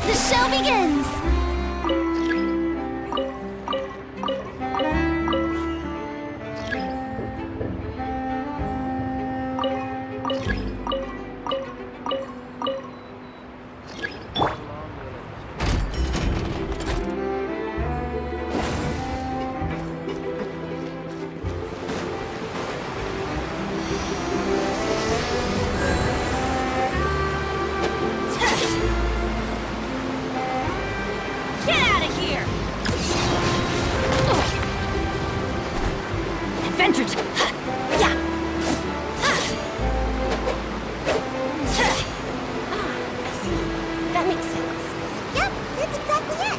The show begins! Get out of here! Adventures! Yeah! I see. That makes sense. Yep, that's exactly it!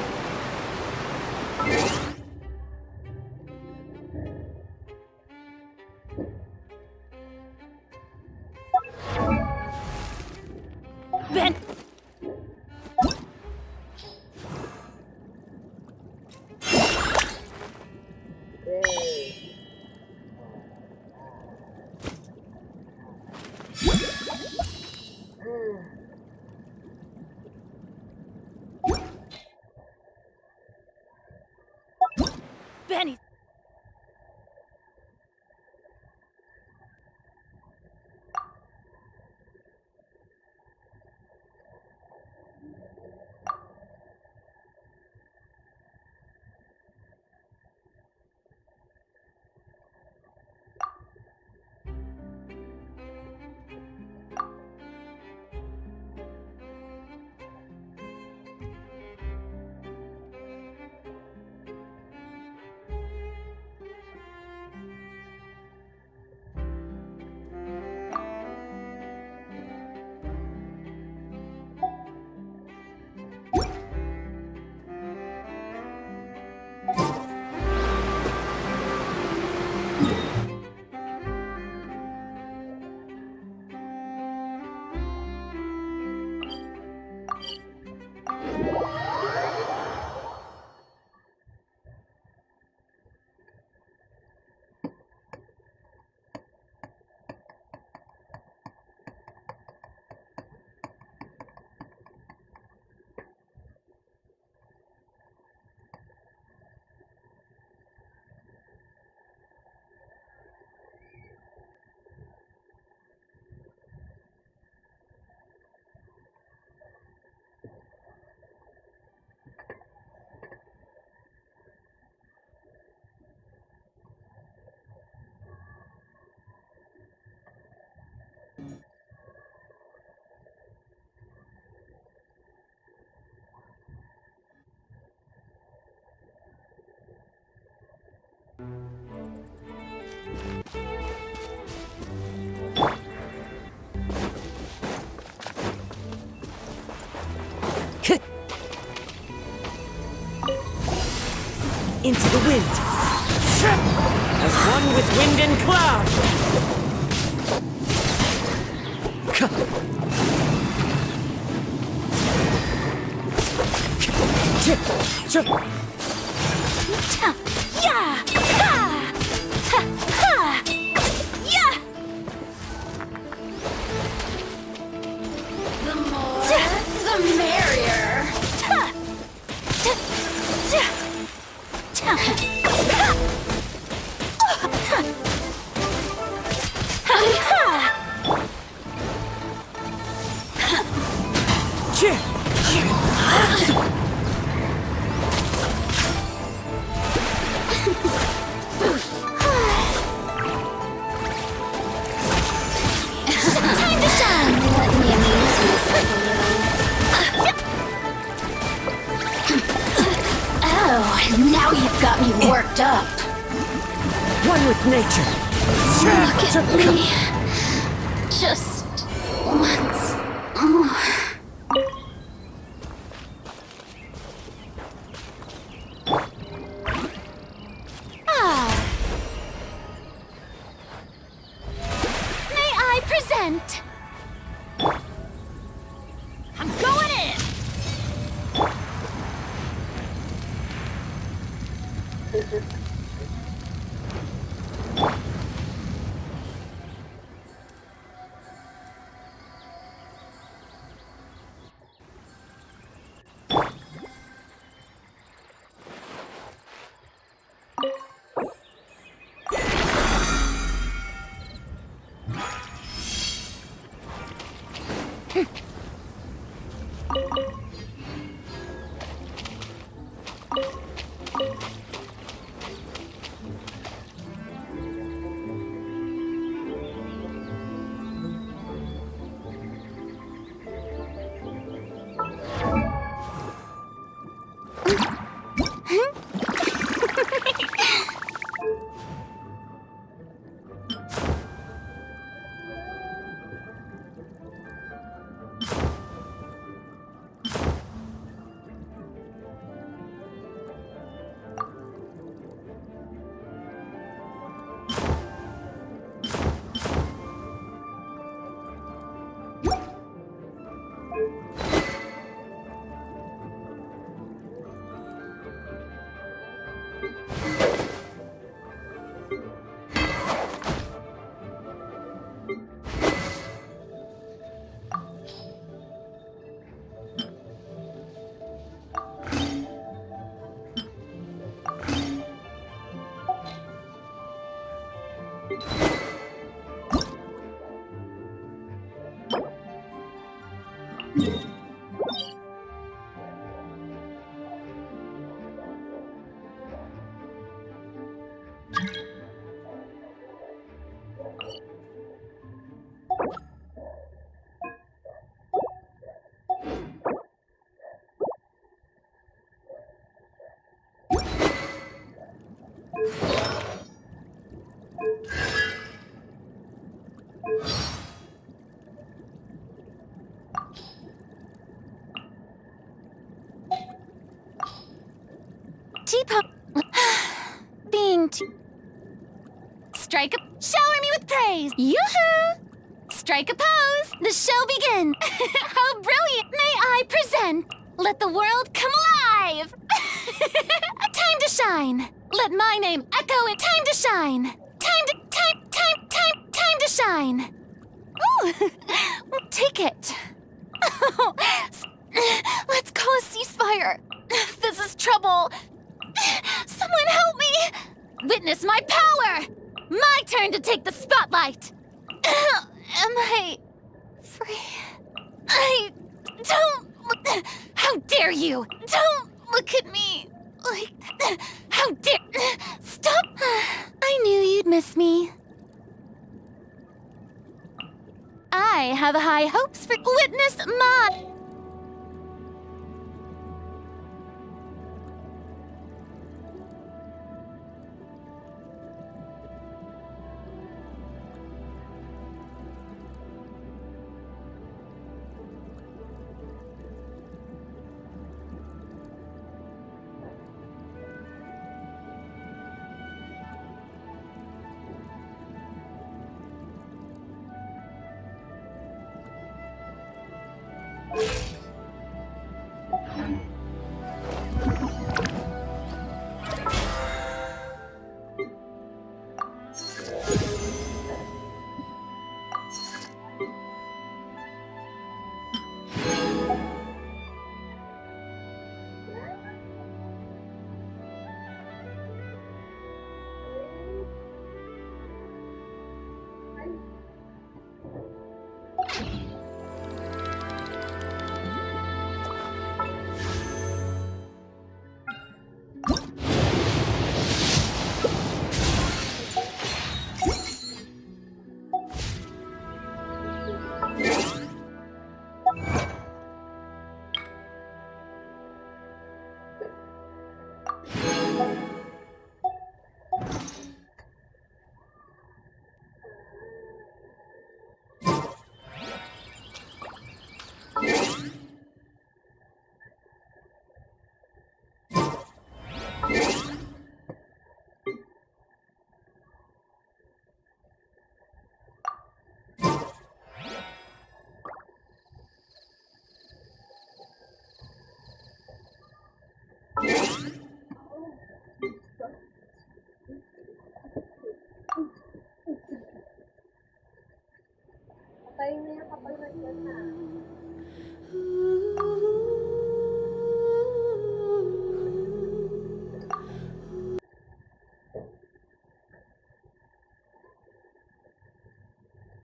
Ben! Benny! Into the wind. As one with wind and cloud. Yeah! Ha! Ha! Ha! Yeah! The more, the merrier. Time to shine! Let me amuse myself a little. Oh, now you've got me worked up. One with nature. Look at me. Just once more. May I present? I'm going in! Teapot. Being strike a. Shower me with praise. Yoo-hoo! Strike a pose. The show begin. How brilliant! May I present? Let the world come alive. Time to shine. Let my name echo in. Time to shine. Time to shine. Ooh, take it. Let's call a ceasefire. This is trouble. Someone help me! Witness my power! My turn to take the spotlight! Am I free? I don't look. How dare you! Don't look at me like. How dare. Stop! I knew you'd miss me. I have high hopes for. Witness my. Ano?